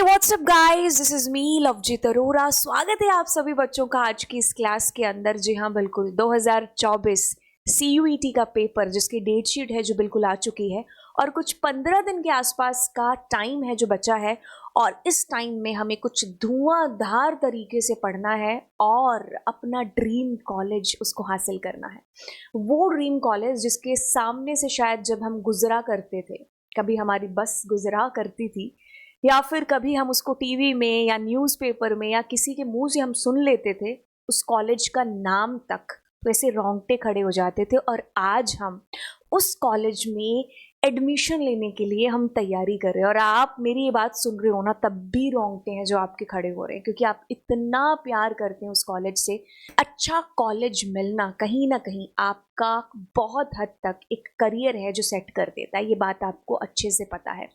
WhatsApp guys, this is me Lovejeet Arora. स्वागत है आप सभी बच्चों का आज की इस क्लास के अंदर। जी हाँ, बिल्कुल 2024 CUET का पेपर जिसकी डेट शीट है जो बिल्कुल आ चुकी है और कुछ 15 दिन के आसपास का टाइम है जो बचा है। और इस टाइम में हमें कुछ धुआंधार तरीके से पढ़ना है और अपना ड्रीम कॉलेज उसको हासिल करना है। वो ड्रीम कॉलेज जिसके सामने से शायद जब हम गुजरा करते थे, कभी हमारी बस गुजरा करती थी या फिर कभी हम उसको टीवी में या न्यूज़पेपर में या किसी के मुंह से हम सुन लेते थे, उस कॉलेज का नाम तक वैसे रोंगटे खड़े हो जाते थे। और आज हम उस कॉलेज में एडमिशन लेने के लिए हम तैयारी कर रहे हैं और आप मेरी ये बात सुन रहे हो ना, तब भी रोंगटे हैं जो आपके खड़े हो रहे हैं, क्योंकि आप इतना प्यार करते हैं उस कॉलेज से। अच्छा कॉलेज मिलना कहीं ना कहीं आपका बहुत हद तक एक करियर है जो सेट कर देता है, ये बात आपको अच्छे से पता है।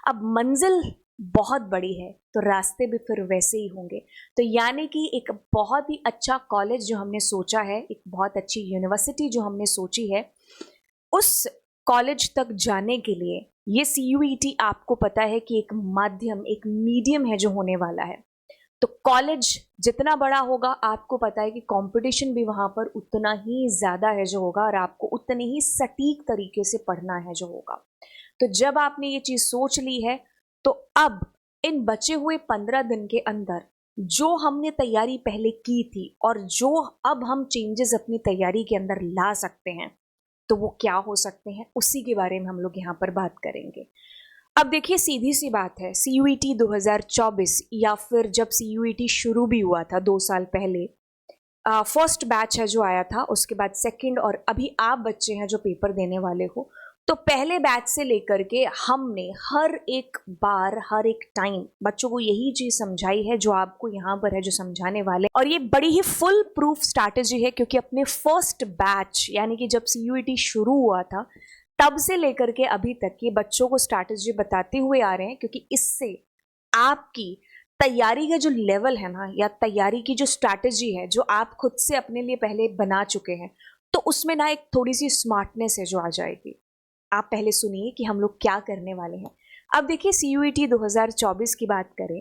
अब मंजिल बहुत बड़ी है तो रास्ते भी फिर वैसे ही होंगे। तो यानी कि एक बहुत ही अच्छा कॉलेज जो हमने सोचा है, एक बहुत अच्छी यूनिवर्सिटी जो हमने सोची है, उस कॉलेज तक जाने के लिए ये CUET आपको पता है कि एक माध्यम, एक मीडियम है जो होने वाला है। तो कॉलेज जितना बड़ा होगा आपको पता है कि कंपटीशन भी वहाँ पर उतना ही ज़्यादा है जो होगा और आपको उतने ही सटीक तरीके से पढ़ना है जो होगा। तो जब आपने ये चीज़ सोच ली है तो अब इन बचे हुए 15 दिन के अंदर जो हमने तैयारी पहले की थी और जो अब हम चेंजेस अपनी तैयारी के अंदर ला सकते हैं, तो वो क्या हो सकते हैं, उसी के बारे में हम लोग यहाँ पर बात करेंगे। अब देखिए, सीधी सी बात है, CUET 2024 या फिर जब CUET शुरू भी हुआ था 2 साल पहले, फर्स्ट बैच है जो आया था, उसके बाद सेकंड, और अभी आप बच्चे हैं जो पेपर देने वाले हो, तो पहले बैच से लेकर के हमने हर एक बार, हर एक टाइम बच्चों को यही चीज़ समझाई है जो आपको यहाँ पर है जो समझाने वाले। और ये बड़ी ही फुल प्रूफ स्ट्रैटेजी है, क्योंकि अपने फर्स्ट बैच यानी कि जब CUET शुरू हुआ था तब से लेकर के अभी तक ये बच्चों को स्ट्रैटेजी बताते हुए आ रहे हैं, क्योंकि इससे आपकी तैयारी का जो लेवल है ना, या तैयारी की जो स्ट्रैटेजी है जो आप खुद से अपने लिए पहले बना चुके हैं, तो उसमें ना एक थोड़ी सी स्मार्टनेस है जो आ जाएगी। आप पहले सुनिए कि हम लोग क्या करने वाले हैं। अब देखिए, CUET 2024 की बात करें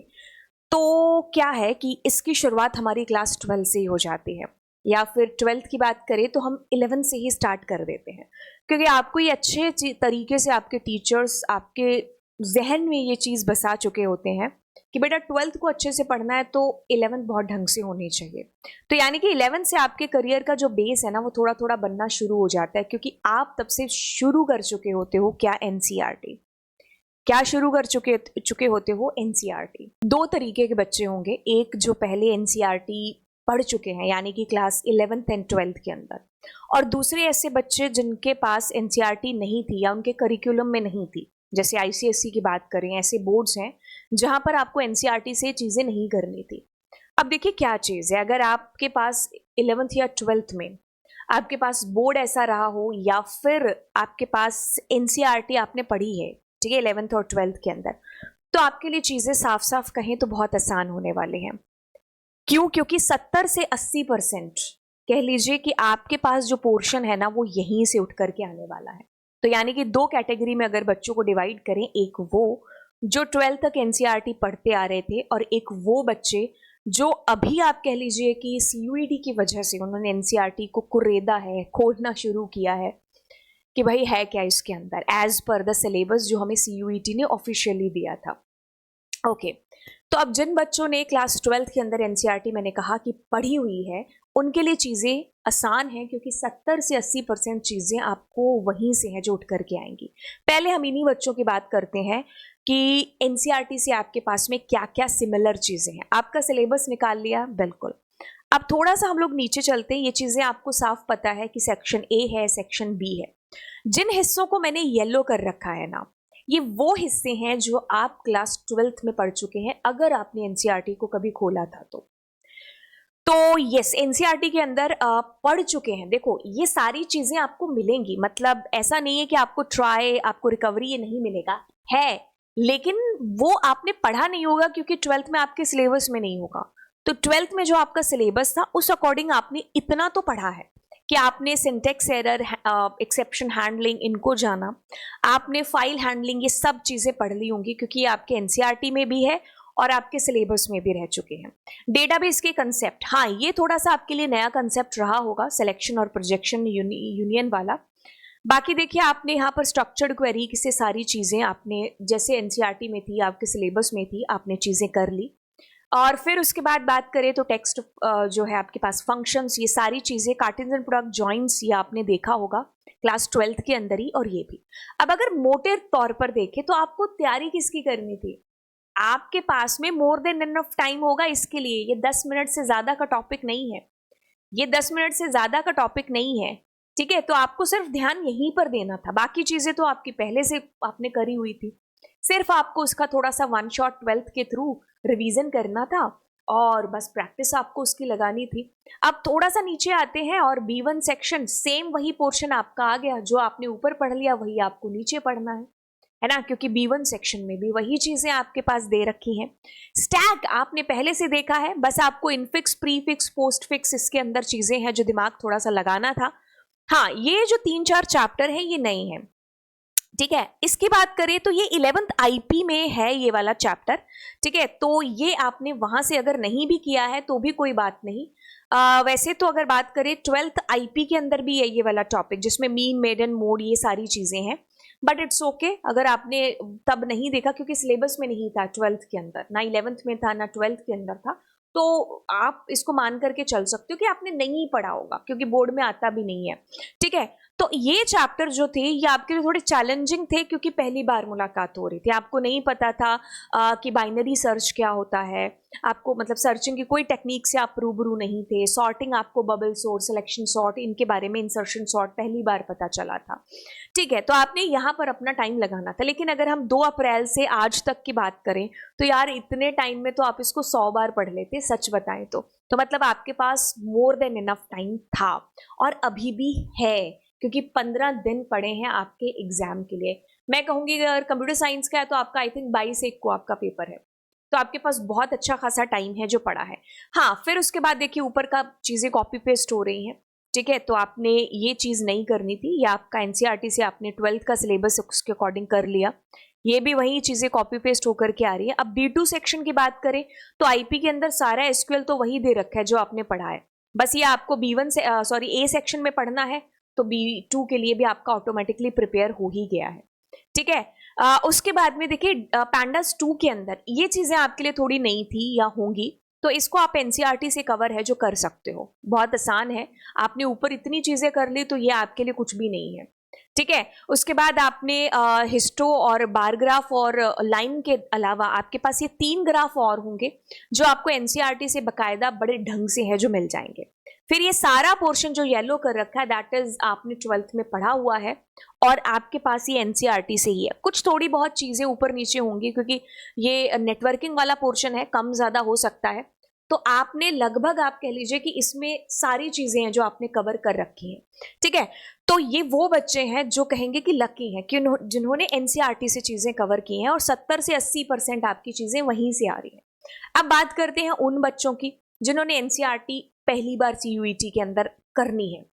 तो क्या है कि इसकी शुरुआत हमारी क्लास 12 से ही हो जाती है, या फिर 12th की बात करें तो हम 11 से ही स्टार्ट कर देते हैं, क्योंकि आपको ये अच्छे तरीके से आपके टीचर्स आपके जहन में ये चीज़ बसा चुके होते हैं कि बेटा 12th को अच्छे से पढ़ना है तो 11th बहुत ढंग से होनी चाहिए। तो यानी कि 11th से आपके करियर का जो बेस है ना, वो थोड़ा थोड़ा बनना शुरू हो जाता है, क्योंकि आप तब से शुरू कर चुके होते हो क्या, NCERT। क्या शुरू कर चुके होते हो, NCERT। 2 तरीके के बच्चे होंगे, एक जो पहले NCERT पढ़ चुके हैं यानी कि क्लास 11th एंड 12th के अंदर, और दूसरे ऐसे बच्चे जिनके पास NCERT नहीं थी या उनके करिकुलम में नहीं थी। जैसे ICSE की बात करें, ऐसे बोर्ड्स हैं जहां पर आपको NCERT से चीज़ें नहीं करनी थी। अब देखिए क्या चीज़ है, अगर आपके पास 11th या 12th में आपके पास बोर्ड ऐसा रहा हो, या फिर आपके पास NCERT आपने पढ़ी है, ठीक है, 11th और 12th के अंदर, तो आपके लिए चीज़ें साफ साफ कहें तो बहुत आसान होने वाले हैं। क्यों? क्योंकि 70 से 80% कह लीजिए कि आपके पास जो पोर्शन है ना, वो यहीं से उठ करके आने वाला है। तो यानी कि 2 कैटेगरी में अगर बच्चों को डिवाइड करें, एक वो जो 12th तक NCERT पढ़ते आ रहे थे, और एक वो बच्चे जो अभी आप कह लीजिए कि CUET की वजह से उन्होंने NCERT को कुरेदा है, खोजना शुरू किया है कि भाई है क्या इसके अंदर, एज पर द सिलेबस जो हमें CUET ने ऑफिशियली दिया था। ओके, तो अब जिन बच्चों ने क्लास 12th के अंदर NCERT मैंने कहा कि पढ़ी हुई है, उनके लिए चीज़ें आसान हैं, क्योंकि 70 से 80% चीज़ें आपको वहीं से हैं जो उठ करके आएंगी। पहले हम इन्हीं बच्चों की बात करते हैं कि NCERT से आपके पास में क्या क्या सिमिलर चीज़ें हैं। आपका सिलेबस निकाल लिया, बिल्कुल। अब थोड़ा सा हम लोग नीचे चलते हैं, ये चीज़ें आपको साफ पता है कि सेक्शन A है, सेक्शन B है। जिन हिस्सों को मैंने येलो कर रखा है ना, ये वो हिस्से हैं जो आप क्लास 12th में पढ़ चुके हैं, अगर आपने NCERT को कभी खोला था तो यस, NCERT के अंदर पढ़ चुके हैं। देखो, ये सारी चीज़ें आपको मिलेंगी, मतलब ऐसा नहीं है कि आपको ट्राई, आपको रिकवरी ये नहीं मिलेगा, है, लेकिन वो आपने पढ़ा नहीं होगा क्योंकि 12th में आपके सिलेबस में नहीं होगा। तो 12th में जो आपका सिलेबस था उस अकॉर्डिंग आपने इतना तो पढ़ा है कि आपने सिंटेक्स एरर, एक्सेप्शन हैंडलिंग, इनको जाना, आपने फाइल हैंडलिंग, ये सब चीज़ें पढ़ ली होंगी, क्योंकि ये आपके NCERT में भी है और आपके सिलेबस में भी रह चुके हैं। डेटाबेस के कंसेप्ट, हाँ ये थोड़ा सा आपके लिए नया कंसेप्ट रहा होगा, सिलेक्शन और प्रोजेक्शन यूनियन वाला। बाकी देखिए आपने यहाँ पर स्ट्रक्चर्ड क्वेरी से सारी चीज़ें आपने जैसे एनसीईआरटी में थी, आपके सिलेबस में थी, आपने चीज़ें कर ली। और फिर उसके बाद बात करें तो टेक्स्ट जो है आपके पास, फंक्शंस, ये सारी चीज़ें, कार्टेज एंड प्रोडक्ट, जॉइंट्स, ये आपने देखा होगा क्लास 12th के अंदर ही, और ये भी। अब अगर मोटे तौर पर देखें तो आपको तैयारी किसकी करनी थी? आपके पास में मोर देन इनफ टाइम होगा इसके लिए। ये 10 मिनट से ज़्यादा का टॉपिक नहीं है, ये 10 मिनट से ज़्यादा का टॉपिक नहीं है, ठीक है। तो आपको सिर्फ ध्यान यहीं पर देना था, बाकी चीज़ें तो आपकी पहले से आपने करी हुई थी, सिर्फ आपको उसका थोड़ा सा वन शॉट 12th के थ्रू रिवीजन करना था और बस प्रैक्टिस आपको उसकी लगानी थी। अब थोड़ा सा नीचे आते हैं और B1 सेक्शन, सेम वही पोर्शन आपका आ गया, जो आपने ऊपर पढ़ लिया वही आपको नीचे पढ़ना है ना, क्योंकि B1 सेक्शन में भी वही चीज़ें आपके पास दे रखी हैं। स्टैक आपने पहले से देखा है, बस आपको इनफिक्स, प्रीफिक्स, पोस्टफिक्स, इसके अंदर चीज़ें हैं जो दिमाग थोड़ा सा लगाना था। हाँ, ये जो 3-4 चैप्टर हैं ये नए हैं, ठीक है। इसकी बात करें तो ये 11th आईपी में है ये वाला चैप्टर, ठीक है। तो ये आपने वहां से अगर नहीं भी किया है तो भी कोई बात नहीं। वैसे तो अगर बात करें 12th आईपी के अंदर भी है ये वाला टॉपिक, जिसमें मीन, मेडन, मोड, ये सारी चीजें हैं, बट इट्स ओके अगर आपने तब नहीं देखा, क्योंकि सिलेबस में नहीं था 12th के अंदर, ना 11th में था ना 12th के अंदर था, तो आप इसको मान करके चल सकते हो कि आपने नहीं पढ़ा होगा, क्योंकि बोर्ड में आता भी नहीं है, ठीक है। तो ये चैप्टर जो थे ये आपके लिए थोड़े चैलेंजिंग थे, क्योंकि पहली बार मुलाकात हो रही थी, आपको नहीं पता था कि बाइनरी सर्च क्या होता है, आपको मतलब सर्चिंग की कोई टेक्निक से आप रूबरू नहीं थे, सॉर्टिंग आपको बबल सॉर्ट, सिलेक्शन सॉर्ट, इनके बारे में, इंसर्शन सॉर्ट पहली बार पता चला था, ठीक है। तो आपने यहाँ पर अपना टाइम लगाना था। लेकिन अगर हम 2 अप्रैल से आज तक की बात करें तो यार इतने टाइम में तो आप इसको 100 बार पढ़ लेते, सच बताएं तो मतलब आपके पास मोर देन इनफ टाइम था, और अभी भी है, क्योंकि 15 दिन पड़े हैं आपके एग्जाम के लिए। मैं कहूँगी अगर कंप्यूटर साइंस का है तो आपका आई थिंक 22 को आपका पेपर है, तो आपके पास बहुत अच्छा खासा टाइम है जो पड़ा है। हाँ, फिर उसके बाद देखिए ऊपर का चीज़ें कॉपी पेस्ट हो रही हैं, ठीक है। तो आपने ये चीज़ नहीं करनी थी, या आपका एनसीईआरटी से आपने 12th का सिलेबस उसके अकॉर्डिंग कर लिया, ये भी वही चीज़ें कॉपी पेस्ट होकर के आ रही है। अब B2 सेक्शन की बात करें तो आईपी के अंदर सारा एसक्यूएल तो वही दे रखा है जो आपने पढ़ा है, बस ये आपको B1 से A सेक्शन में पढ़ना है, तो B2 के लिए भी आपका ऑटोमेटिकली प्रिपेयर हो ही गया है, ठीक है। उसके बाद में देखिए पैंडास 2 के अंदर ये चीज़ें आपके लिए थोड़ी नई थी या होंगी, तो इसको आप एनसीईआरटी से कवर है जो कर सकते हो, बहुत आसान है। आपने ऊपर इतनी चीज़ें कर ली तो ये आपके लिए कुछ भी नहीं है, ठीक है। उसके बाद आपने हिस्टो और बार ग्राफ और लाइन के अलावा आपके पास ये 3 ग्राफ और होंगे जो आपको एनसीईआरटी से बकायदा बड़े ढंग से है जो मिल जाएंगे। फिर ये सारा पोर्शन जो येलो कर रखा है दैट इज आपने 12th में पढ़ा हुआ है, और आपके पास ये एनसीईआरटी से ही है। कुछ थोड़ी बहुत चीज़ें ऊपर नीचे होंगी, क्योंकि ये नेटवर्किंग वाला पोर्शन है, कम ज़्यादा हो सकता है। तो आपने लगभग आप कह लीजिए कि इसमें सारी चीज़ें हैं जो आपने कवर कर रखी हैं, ठीक है। तो ये वो बच्चे हैं जो कहेंगे कि लकी हैं कि जिन्होंने एनसीईआरटी से चीज़ें कवर की हैं, और 70 से 80% आपकी चीज़ें वहीं से आ रही हैं। अब बात करते हैं उन बच्चों की जिन्होंने एनसीईआरटी पहली बार सीयूईटी के अंदर करनी है।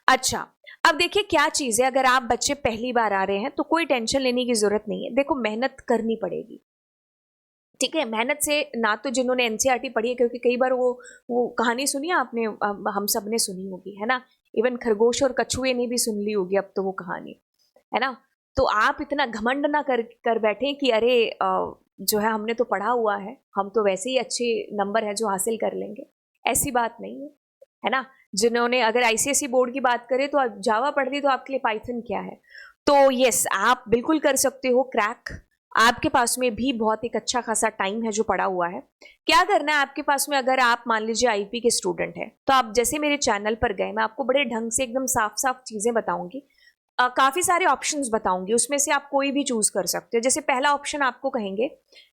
अच्छा, अब देखिए क्या चीज़ है, अगर आप बच्चे पहली बार आ रहे हैं तो कोई टेंशन लेने की ज़रूरत नहीं है। देखो मेहनत करनी पड़ेगी, ठीक है। मेहनत से ना तो जिन्होंने एनसीईआरटी पढ़ी है, क्योंकि कई बार वो कहानी सुनी है आपने, हम सब ने सुनी होगी, है ना, इवन खरगोश और कछुए ने भी सुन ली होगी अब तो वो कहानी, है ना। तो आप इतना घमंड ना कर बैठे कि अरे जो है हमने तो पढ़ा हुआ है, हम तो वैसे ही अच्छे नंबर है जो हासिल कर लेंगे, ऐसी बात नहीं है ना। जिन्होंने अगर आईसीएसई बोर्ड की बात करें तो जावा पढ़ ली तो आपके लिए पाइथन क्या है। तो यस, आप बिल्कुल कर सकते हो क्रैक, आपके पास में भी बहुत एक अच्छा खासा टाइम है जो पड़ा हुआ है। क्या करना है आपके पास में, अगर आप मान लीजिए आईपी के स्टूडेंट हैं तो आप जैसे मेरे चैनल पर गए, मैं आपको बड़े ढंग से एकदम साफ साफ चीज़ें बताऊंगी, काफ़ी सारे ऑप्शंस बताऊंगी, उसमें से आप कोई भी चूज़ कर सकते हो। जैसे पहला ऑप्शन आपको कहेंगे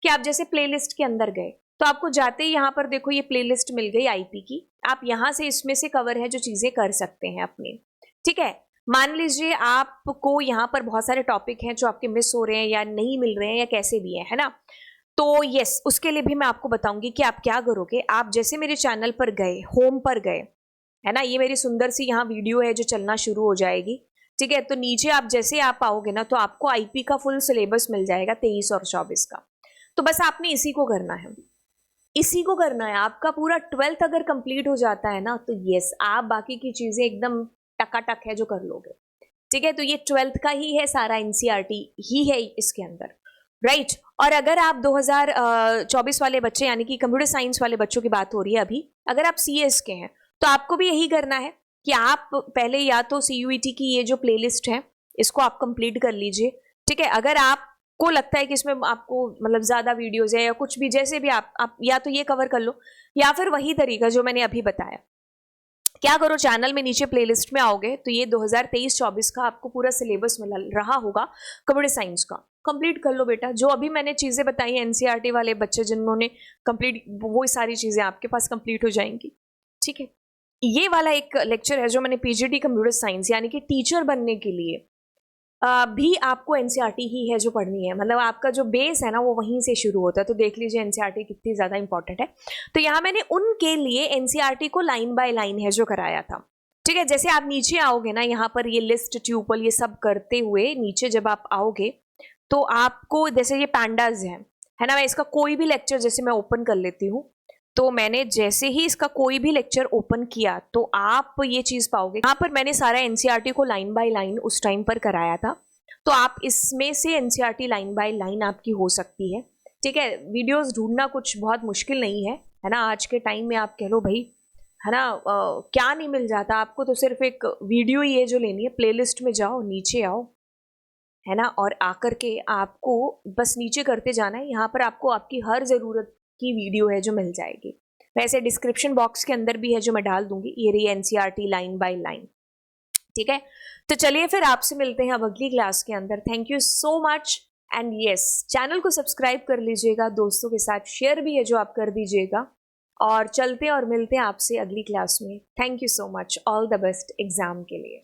कि आप जैसे प्लेलिस्ट के अंदर गए तो आपको जाते ही यहाँ पर देखो ये प्लेलिस्ट मिल गई आईपी की, आप यहाँ से इसमें से कवर है जो चीज़ें कर सकते हैं अपनी, ठीक है। मान लीजिए आपको यहाँ पर बहुत सारे टॉपिक हैं जो आपके मिस हो रहे हैं या नहीं मिल रहे हैं या कैसे भी है ना, तो यस उसके लिए भी मैं आपको बताऊंगी कि आप क्या करोगे। आप जैसे मेरे चैनल पर गए, होम पर गए, है ना, ये मेरी सुंदर सी यहाँ वीडियो है जो चलना शुरू हो जाएगी, ठीक है। तो नीचे आप जैसे आप आओगे ना तो आपको आईपी का फुल सिलेबस मिल जाएगा 23 और 24 का। तो बस आपने इसी को करना है, इसी को करना है। आपका पूरा 12th अगर कंप्लीट हो जाता है ना, तो यस, आप बाकी की चीजें एकदम टकाटक है जो कर लोगे। ठीक है, तो ये 12th का ही है, सारा एनसीईआरटी ही है इसके अंदर, राइट। और अगर आप 2024 वाले बच्चे, यानी कि कंप्यूटर साइंस वाले बच्चों की बात हो रही है अभी, अगर आप सीएस के हैं तो आपको भी यही करना है कि आप पहले या तो सीयूईटी की ये जो प्लेलिस्ट है इसको आप कंप्लीट कर लीजिए। ठीक है, अगर आपको लगता है कि इसमें आपको मतलब ज़्यादा वीडियोज़ है या कुछ भी, जैसे भी आप या तो ये कवर कर लो, या फिर वही तरीका जो मैंने अभी बताया। क्या करो, चैनल में नीचे प्लेलिस्ट में आओगे तो ये 2023-24 का आपको पूरा सिलेबस मिल रहा होगा कंप्यूटर साइंस का। कंप्लीट कर लो बेटा, जो अभी मैंने चीज़ें बताई एनसीईआरटी वाले बच्चे जिन्होंने कंप्लीट, वो सारी चीज़ें आपके पास कंप्लीट हो जाएंगी। ठीक है, ये वाला एक लेक्चर है जो मैंने पीजीटी कंप्यूटर साइंस यानी कि टीचर बनने के लिए भी आपको एनसीईआरटी ही है जो पढ़नी है। मतलब आपका जो बेस है ना वो वहीं से शुरू होता है। तो देख लीजिए एनसीईआरटी कितनी ज़्यादा इंपॉर्टेंट है। तो यहाँ मैंने उनके लिए एनसीईआरटी को लाइन बाय लाइन है जो कराया था। ठीक है, जैसे आप नीचे आओगे ना, यहाँ पर ये लिस्ट, ट्यूपल, ये सब करते हुए नीचे जब आप आओगे तो आपको जैसे ये पैंडाज है ना, मैं इसका कोई भी लेक्चर जैसे मैं ओपन कर लेती हूँ, तो मैंने जैसे ही इसका कोई भी लेक्चर ओपन किया तो आप ये चीज़ पाओगे, यहाँ पर मैंने सारा एनसीईआरटी को लाइन बाय लाइन उस टाइम पर कराया था। तो आप इसमें से एनसीईआरटी लाइन बाय लाइन आपकी हो सकती है। ठीक है, वीडियोस ढूंढना कुछ बहुत मुश्किल नहीं है ना। आज के टाइम में आप कह लो भाई, है ना, क्या नहीं मिल जाता आपको, तो सिर्फ एक वीडियो ही है जो लेनी है। प्लेलिस्ट में जाओ, नीचे आओ, है ना, और आकर के आपको बस नीचे करते जाना है। यहाँ पर आपको आपकी हर ज़रूरत की वीडियो है जो मिल जाएगी। वैसे डिस्क्रिप्शन बॉक्स के अंदर भी है जो मैं डाल दूंगी, ये रही एनसीईआरटी लाइन बाय लाइन। ठीक है, तो चलिए फिर आपसे मिलते हैं अब अगली क्लास के अंदर। Thank you so much, and yes, channel को सब्सक्राइब कर लीजिएगा, दोस्तों के साथ शेयर भी है जो आप कर दीजिएगा, और चलते और मिलते हैं आपसे अगली क्लास में। Thank you so much, all the best exam के लिए।